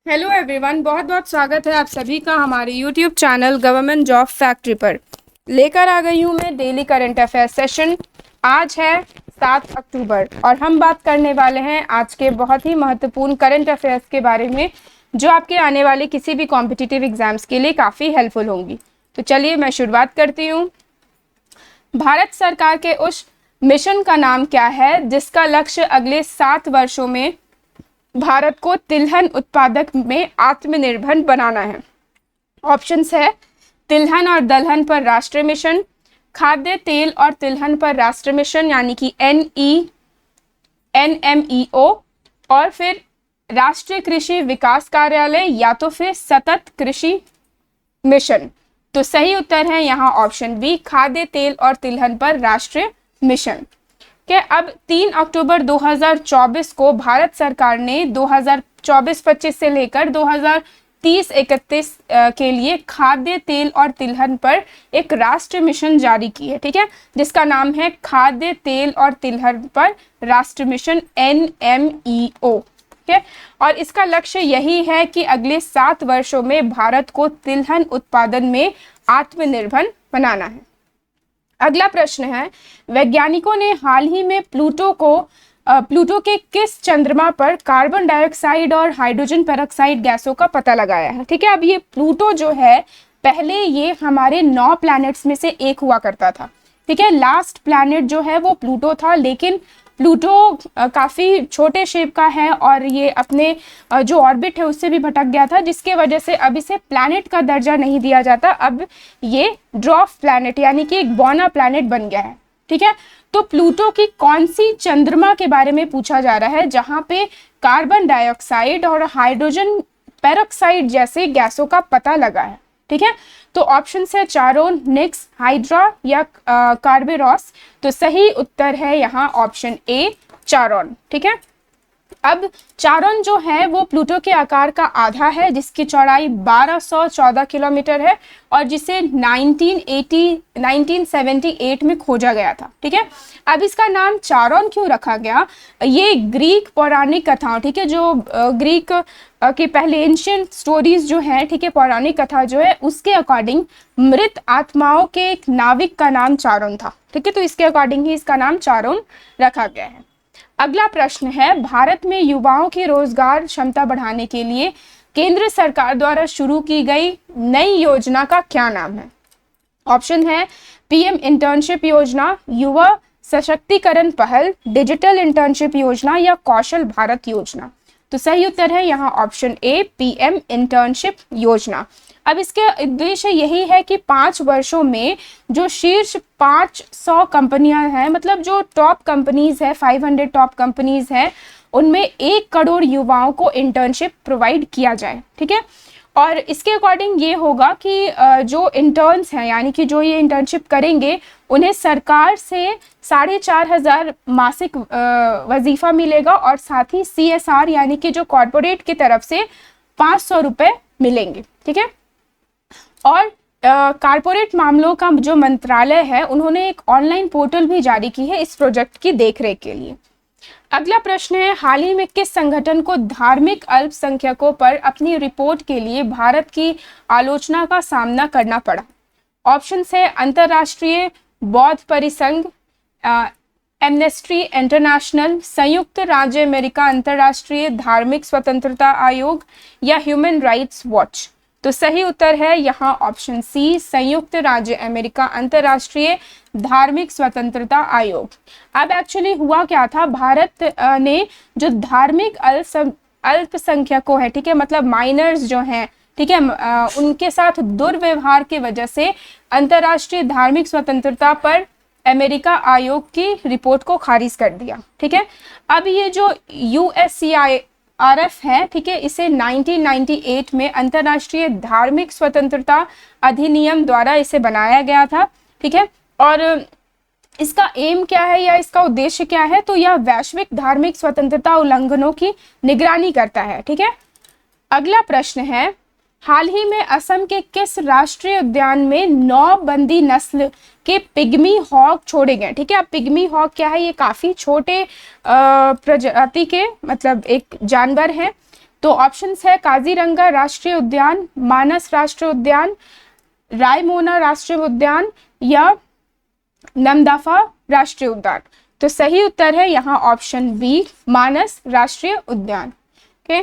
Hello everyone, बहुत बहुत स्वागत है आप सभी का हमारे YouTube channel government job factory पर। लेकर आ गई हूँ मैं डेली करंट अफेयर सेशन। आज है 7 अक्टूबर और हम बात करने वाले हैं आज के बहुत ही महत्वपूर्ण करंट अफेयर्स के बारे में, जो आपके आने वाले किसी भी कॉम्पिटिटिव एग्जाम्स के लिए काफ़ी हेल्पफुल होंगी। तो चलिए मैं शुरुआत करती हूँ। भारत सरकार के उस मिशन का नाम क्या है जिसका लक्ष्य अगले 7 वर्षों में भारत को तिलहन उत्पादक में आत्मनिर्भर बनाना है। ऑप्शंस है तिलहन और दलहन पर राष्ट्रीय मिशन, खाद्य तेल और तिलहन पर राष्ट्रीय मिशन यानी कि NMEO, और फिर राष्ट्रीय कृषि विकास कार्यालय या तो फिर सतत कृषि मिशन। तो सही उत्तर है यहाँ ऑप्शन बी, खाद्य तेल और तिलहन पर राष्ट्रीय मिशन। कि अब 3 अक्टूबर 2024 को भारत सरकार ने 2024-25 से लेकर 2030-31 के लिए खाद्य तेल और तिलहन पर एक राष्ट्रीय मिशन जारी की है, ठीक है, जिसका नाम है खाद्य तेल और तिलहन पर राष्ट्रीय मिशन NMEO। ठीक है, और इसका लक्ष्य यही है कि अगले 7 वर्षों में भारत को तिलहन उत्पादन में आत्मनिर्भर बनाना है। अगला प्रश्न है, वैज्ञानिकों ने हाल ही में प्लूटो के किस चंद्रमा पर कार्बन डाइऑक्साइड और हाइड्रोजन पेरोक्साइड गैसों का पता लगाया है। ठीक है, अब ये प्लूटो जो है पहले ये हमारे 9 प्लैनेट्स में से एक हुआ करता था। ठीक है, लास्ट प्लैनेट जो है वो प्लूटो था, लेकिन प्लूटो काफ़ी छोटे शेप का है और ये अपने जो ऑर्बिट है उससे भी भटक गया था, जिसके वजह से अब इसे प्लैनेट का दर्जा नहीं दिया जाता। अब ये ड्वार्फ प्लैनेट यानी कि एक बौना प्लैनेट बन गया है। ठीक है, तो प्लूटो की कौन सी चंद्रमा के बारे में पूछा जा रहा है जहां पे कार्बन डाइऑक्साइड और हाइड्रोजन पेरोक्साइड जैसे गैसों का पता लगा है। ठीक है, तो ऑप्शन है चारोन, निक्स, हाइड्रा या कार्बेरॉस। तो सही उत्तर है यहाँ ऑप्शन ए, चारोन। ठीक है, अब चारोन जो है वो प्लूटो के आकार का आधा है, जिसकी चौड़ाई 1214 किलोमीटर है और जिसे 1978 में खोजा गया था। ठीक है, अब इसका नाम चारोन क्यों रखा गया? ये ग्रीक पौराणिक कथाओं, ठीक है, जो ग्रीक के पहले एंशिएंट स्टोरीज जो है, ठीक है, पौराणिक कथा जो है उसके अकॉर्डिंग मृत आत्माओं के एक नाविक का नाम चारोन था। ठीक है, तो इसके अकॉर्डिंग ही इसका नाम चारोन रखा गया है। अगला प्रश्न है, भारत में युवाओं की रोजगार क्षमता बढ़ाने के लिए केंद्र सरकार द्वारा शुरू की गई नई योजना का क्या नाम है? ऑप्शन है PM इंटर्नशिप योजना, युवा सशक्तिकरण पहल, डिजिटल इंटर्नशिप योजना या कौशल भारत योजना। तो सही उत्तर है यहाँ ऑप्शन ए, PM इंटर्नशिप योजना। अब इसके उद्देश्य यही है कि 5 वर्षों में जो शीर्ष 500 कंपनियां हैं, मतलब जो टॉप कंपनीज है, 500 टॉप कंपनीज हैं, उनमें 1 करोड़ युवाओं को इंटर्नशिप प्रोवाइड किया जाए। ठीक है, और इसके अकॉर्डिंग ये होगा कि जो इंटर्न्स हैं यानी कि जो ये इंटर्नशिप करेंगे उन्हें सरकार से 4,500 मासिक वजीफा मिलेगा और साथ ही CSR यानी कि जो कॉर्पोरेट की तरफ से 500 रुपये मिलेंगे। ठीक है, और कारपोरेट मामलों का जो मंत्रालय है उन्होंने एक ऑनलाइन पोर्टल भी जारी की है इस प्रोजेक्ट की देखरेख के लिए। अगला प्रश्न है, हाल ही में किस संगठन को धार्मिक अल्पसंख्यकों पर अपनी रिपोर्ट के लिए भारत की आलोचना का सामना करना पड़ा? ऑप्शन है अंतर्राष्ट्रीय बौद्ध परिसंघ, एमनेस्टी इंटरनेशनल, संयुक्त राज्य अमेरिका अंतर्राष्ट्रीय धार्मिक स्वतंत्रता आयोग या ह्यूमन राइट्स वॉच। तो सही उत्तर है यहाँ ऑप्शन सी, संयुक्त राज्य अमेरिका अंतर्राष्ट्रीय धार्मिक स्वतंत्रता आयोग। अब एक्चुअली हुआ क्या था, भारत ने जो धार्मिक अल्पसंख्यकों है, ठीक है, मतलब माइनर्स जो हैं, ठीक है, उनके साथ दुर्व्यवहार की वजह से अंतर्राष्ट्रीय धार्मिक स्वतंत्रता पर अमेरिका आयोग की रिपोर्ट को खारिज कर दिया। ठीक है, अब ये जो USCIRF है, ठीक है, इसे 1998 में अंतर्राष्ट्रीय धार्मिक स्वतंत्रता अधिनियम द्वारा इसे बनाया गया था। ठीक है, और इसका एम क्या है या इसका उद्देश्य क्या है? तो यह वैश्विक धार्मिक स्वतंत्रता उल्लंघनों की निगरानी करता है। ठीक है, अगला प्रश्न है, हाल ही में असम के किस राष्ट्रीय उद्यान में 9 बंदी नस्ल के पिग्मी हॉक छोड़े गए? ठीक है, अब पिग्मी हॉक क्या है? ये काफ़ी छोटे प्रजाति के मतलब एक जानवर है तो ऑप्शंस है काजीरंगा राष्ट्रीय उद्यान, मानस राष्ट्रीय उद्यान, रायमोना राष्ट्रीय उद्यान या नमदफा राष्ट्रीय उद्यान। तो सही उत्तर है यहाँ ऑप्शन बी, मानस राष्ट्रीय उद्यान। ओके,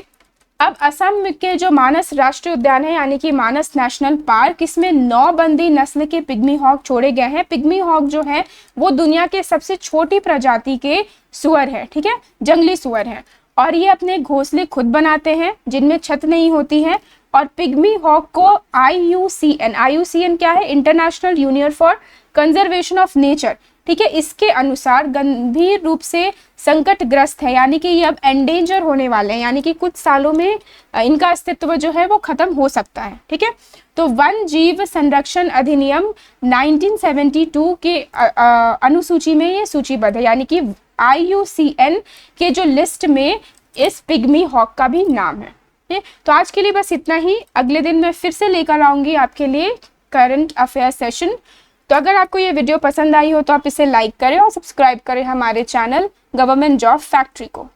अब असम के जो मानस राष्ट्रीय उद्यान है यानी कि मानस नेशनल पार्क, इसमें 9 बंदी नस्ल के पिग्मी हॉक छोड़े गए हैं। पिग्मी हॉक जो है वो दुनिया के सबसे छोटी प्रजाति के सुअर है, ठीक है, जंगली सुअर है, और ये अपने घोंसले खुद बनाते हैं जिनमें छत नहीं होती है। और पिग्मी हॉक को IUCN क्या है, international union for conservation of nature, ठीक है, इसके अनुसार गंभीर रूप से संकटग्रस्त है, यानी कि ये अब एंडेंजर होने वाले हैं, यानी कि कुछ सालों में इनका अस्तित्व जो है वो खत्म हो सकता है, ठीक है। तो वन जीव संरक्षण अधिनियम 1972 के अनुसूची में ये सूचीबद्ध है, यानी कि IUCN के जो लिस्ट में इस पिग्मी हॉक का भी नाम है। तो आज के लिए बस इतना ही। अगले दिन मैं फिर से लेकर आऊंगी आपके लिए करंट अफेयर सेशन। तो अगर आपको ये वीडियो पसंद आई हो तो आप इसे लाइक करें और सब्सक्राइब करें हमारे चैनल गवर्नमेंट जॉब फैक्ट्री को।